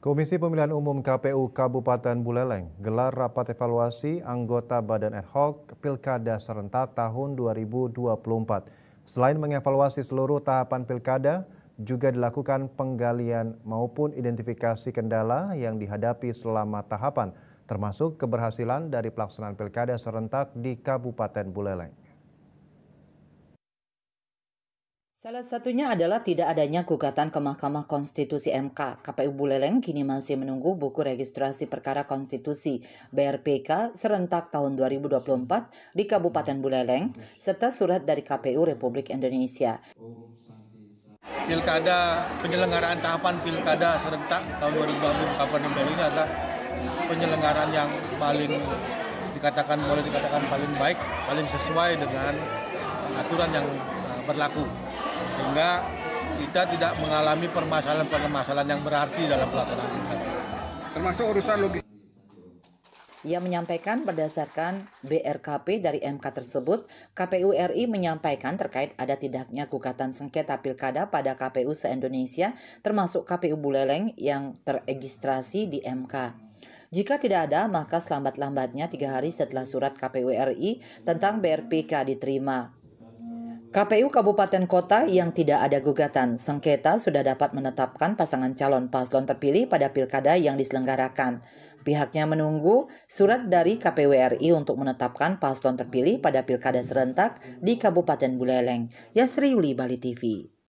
Komisi Pemilihan Umum KPU Kabupaten Buleleng gelar rapat evaluasi anggota Badan Ad Hoc Pilkada serentak tahun 2024. Selain mengevaluasi seluruh tahapan pilkada, juga dilakukan penggalian maupun identifikasi kendala yang dihadapi selama tahapan, termasuk keberhasilan dari pelaksanaan pilkada serentak di Kabupaten Buleleng. Salah satunya adalah tidak adanya gugatan ke Mahkamah Konstitusi (MK). KPU Buleleng kini masih menunggu buku registrasi perkara konstitusi (BRPK) serentak tahun 2024 di Kabupaten Buleleng, serta surat dari KPU Republik Indonesia. Pilkada, penyelenggaraan tahapan pilkada serentak tahun 2024 Kabupaten Buleleng ini adalah penyelenggaraan yang boleh dikatakan paling baik, paling sesuai dengan aturan yang berlaku, sehingga kita tidak mengalami permasalahan yang berarti dalam pelaksanaan pilkada. Termasuk urusan logistik. Ia menyampaikan berdasarkan BRKP dari MK tersebut, KPU RI menyampaikan terkait ada tidaknya gugatan sengketa pilkada pada KPU se-Indonesia, termasuk KPU Buleleng yang teregistrasi di MK. Jika tidak ada, maka selambat-lambatnya 3 hari setelah surat KPU RI tentang BRPK diterima. KPU Kabupaten Kota yang tidak ada gugatan sengketa sudah dapat menetapkan pasangan calon paslon terpilih pada pilkada yang diselenggarakan. Pihaknya menunggu surat dari KPU RI untuk menetapkan paslon terpilih pada pilkada serentak di Kabupaten Buleleng. Yasri Yuli, Bali TV.